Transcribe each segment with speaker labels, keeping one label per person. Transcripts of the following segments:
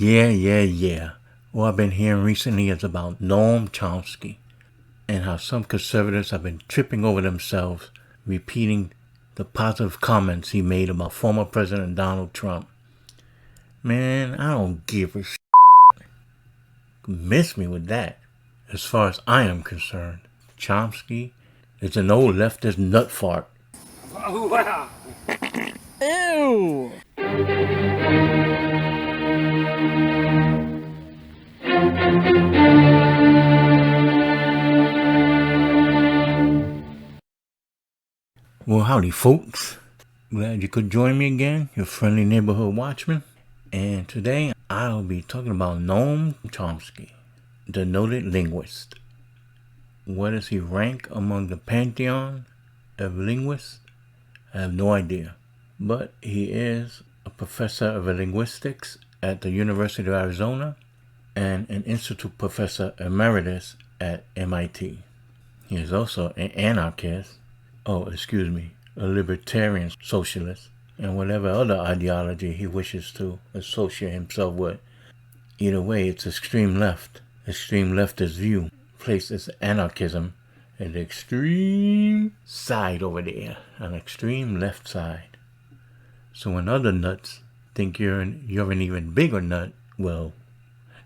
Speaker 1: Yeah. What I've been hearing recently is about Noam Chomsky and how some conservatives have been tripping over themselves, repeating the positive comments he made about former President Donald Trump. Man, I don't give a shit. Miss me with that. As far as I am concerned, Chomsky is an old leftist nut fart.
Speaker 2: Oh, wow.
Speaker 3: Ew!
Speaker 1: Well, howdy, folks. Glad you could join me again, your friendly neighborhood watchman. And today I'll be talking about Noam Chomsky, the noted linguist. Where does he rank among the pantheon of linguists? I have no idea. But he is a professor of linguistics at the University of Arizona and an institute professor emeritus at MIT. He is also an anarchist, a libertarian socialist, and whatever other ideology he wishes to associate himself with. Either way, it's extreme left. Extreme leftist view places anarchism at the extreme side over there, an extreme left side. So when other nuts think you're an even bigger nut, well,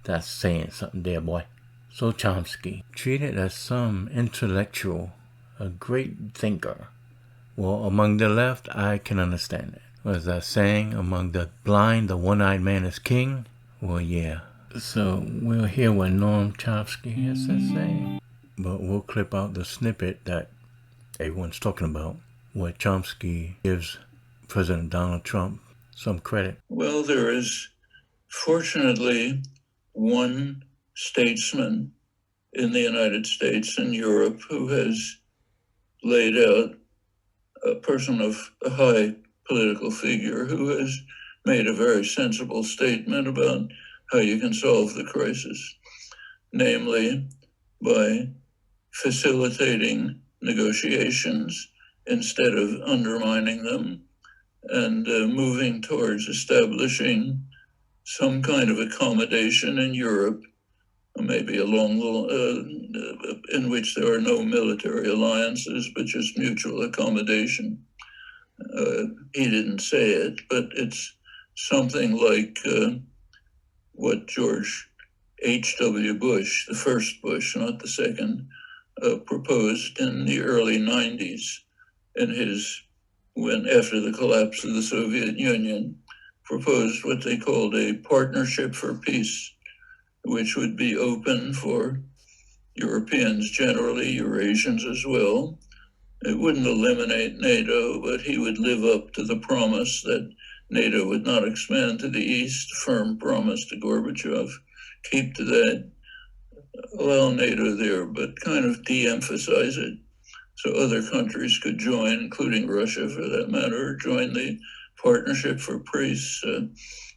Speaker 1: that's saying something there, boy. So Chomsky, treated as some intellectual, a great thinker. Well, among the left, I can understand it. Was that saying, among the blind, the one-eyed man is king? Well, yeah. So we'll hear what Noam Chomsky has to say. But we'll clip out the snippet that everyone's talking about, where Chomsky gives President Donald Trump some credit.
Speaker 4: Well, there is fortunately one statesman in the United States and Europe who has laid out, a person of a high political figure who has made a very sensible statement about how you can solve the crisis, namely by facilitating negotiations instead of undermining them, and moving towards establishing some kind of accommodation in Europe, maybe in which there are no military alliances, but just mutual accommodation. He didn't say it, but it's something like what George H.W. Bush, the first Bush, not the second, proposed in the early 90s after the collapse of the Soviet Union, proposed what they called a partnership for peace, which would be open for Europeans generally, Eurasians as well. It wouldn't eliminate NATO, but he would live up to the promise that NATO would not expand to the east, firm promise to Gorbachev, keep to that, allow NATO there, but kind of de-emphasize it so other countries could join, including Russia for that matter, join the Partnership for Peace.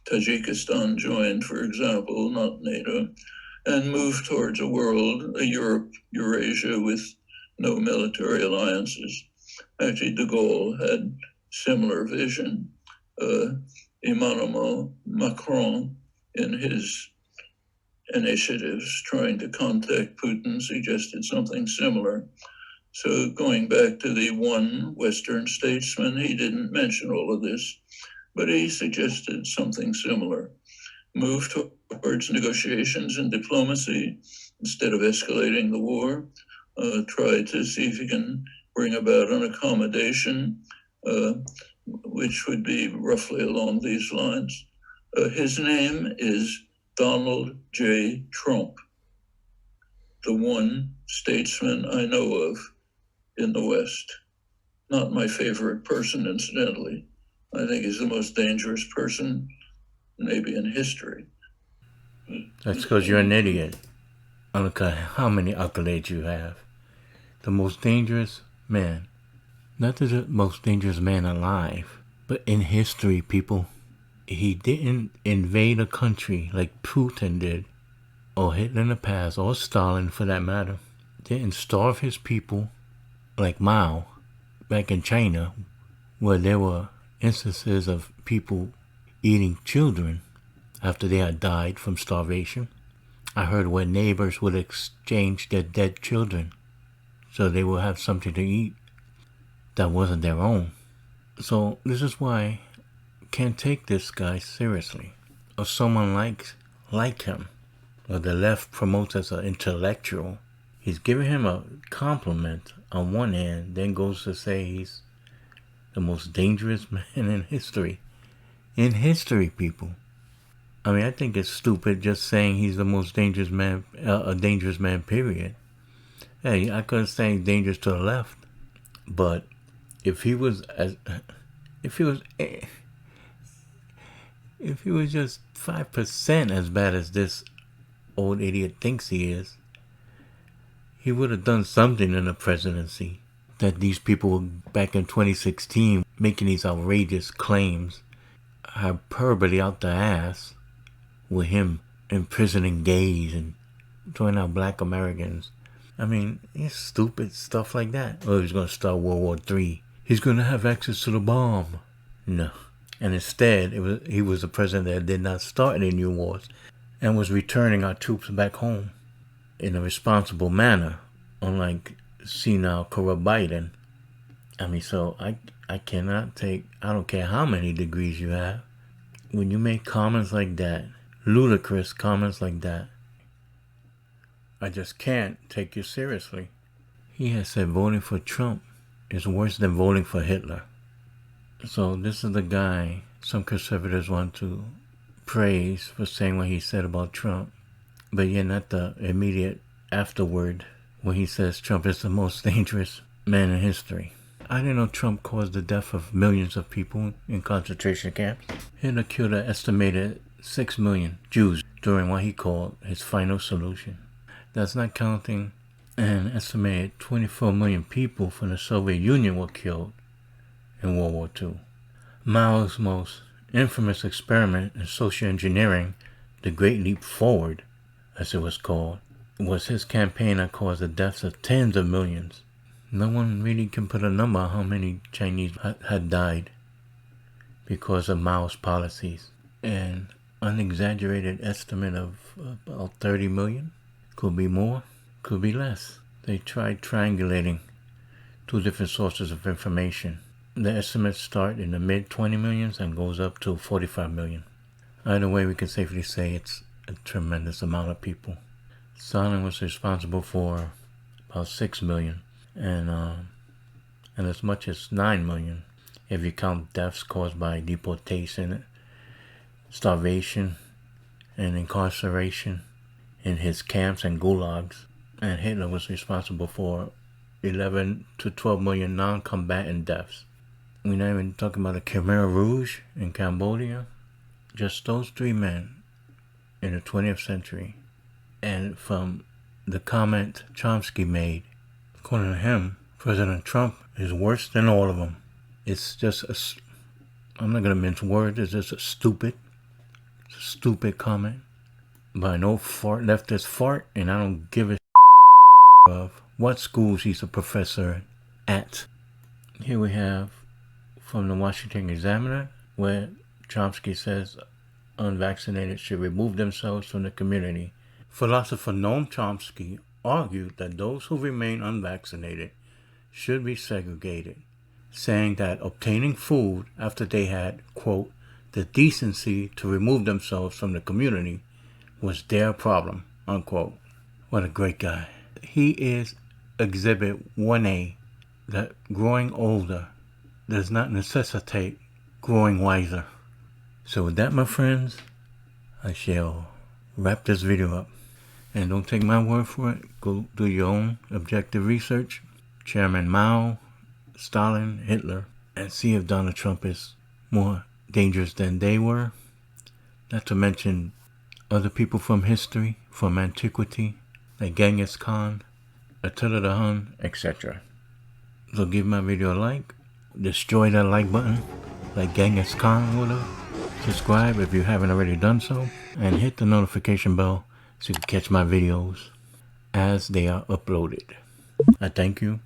Speaker 4: Tajikistan joined, for example, not NATO, and move towards a world, a Europe, Eurasia with no military alliances. Actually, de Gaulle had similar vision. Emmanuel Macron, in his initiatives trying to contact Putin, suggested something similar. So going back to the one Western statesman, he didn't mention all of this, but he suggested something similar. Move towards negotiations and diplomacy instead of escalating the war. Try to see if he can bring about an accommodation, which would be roughly along these lines. His name is Donald J. Trump, the one statesman I know of in the West. Not my favorite person, incidentally. I think he's the most dangerous person maybe in history.
Speaker 1: That's because you're an idiot. I don't care how many accolades you have. The most dangerous man. Not the most dangerous man alive, but in history, people. He didn't invade a country like Putin did, or Hitler in the past, or Stalin for that matter. Didn't starve his people like Mao back in China, where there were instances of people eating children after they had died from starvation. I heard where neighbors would exchange their dead children so they will have something to eat that wasn't their own. So this is why I can't take this guy seriously, or someone like him, or the left promotes as an intellectual. He's giving him a compliment on one hand, then goes to say he's the most dangerous man in history. In history, people. I mean, I think it's stupid just saying he's the most dangerous man, a dangerous man, period. Hey, I could say dangerous to the left, but if he was just 5% as bad as this old idiot thinks he is, he would have done something in the presidency. That these people were back in 2016 making these outrageous claims, hyperbole out the ass, with him imprisoning gays and throwing out black Americans. I mean, it's stupid stuff like that. Oh, he's going to start World War III. He's going to have access to the bomb. No. And instead, he was the president that did not start any new wars and was returning our troops back home in a responsible manner, unlike senile corrupt Biden. I mean, so I cannot take, I don't care how many degrees you have, when you make comments like that, ludicrous comments like that, I just can't take you seriously. He has said voting for Trump is worse than voting for Hitler. So this is the guy some conservatives want to praise for saying what he said about Trump, but yet not the immediate afterword when he says Trump is the most dangerous man in history. I didn't know Trump caused the death of millions of people in concentration camps. Hitler killed an estimated 6 million Jews during what he called his final solution. That's not counting an estimated 24 million people from the Soviet Union were killed in World War II. Mao's most infamous experiment in social engineering, the Great Leap Forward, as it was called, was his campaign that caused the deaths of tens of millions. No one really can put a number on how many Chinese had died because of Mao's policies. An unexaggerated estimate of about 30 million. Could be more, could be less. They tried triangulating two different sources of information. The estimates start in the mid-20 millions and goes up to 45 million. Either way, we can safely say it's a tremendous amount of people. Stalin was responsible for about 6 million, and as much as 9 million if you count deaths caused by deportation, starvation, and incarceration in his camps and gulags. And Hitler was responsible for 11 to 12 million non-combatant deaths. We're not even talking about the Khmer Rouge in Cambodia. Just those three men in the 20th century. And from the comment Chomsky made, according to him, President Trump is worse than all of them. It's just I'm not going to mince words, it's just a stupid comment by an old leftist fart, and I don't give a of what schools he's a professor at. Here we have from the Washington Examiner, where Chomsky says unvaccinated should remove themselves from the community. Philosopher Noam Chomsky argued that those who remain unvaccinated should be segregated, saying that obtaining food after they had, quote, the decency to remove themselves from the community was their problem, unquote. What a great guy. He is Exhibit 1A, that growing older does not necessitate growing wiser. So with that, my friends, I shall wrap this video up. And don't take my word for it. Go do your own objective research. Chairman Mao, Stalin, Hitler, and see if Donald Trump is more dangerous than they were. Not to mention other people from history, from antiquity, like Genghis Khan, Attila the Hun, etc. So give my video a like. Destroy that like button, like Genghis Khan would have. Subscribe if you haven't already done so. And hit the notification bell so you can catch my videos as they are uploaded. I thank you.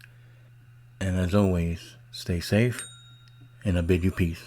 Speaker 1: And as always, stay safe, and I bid you peace.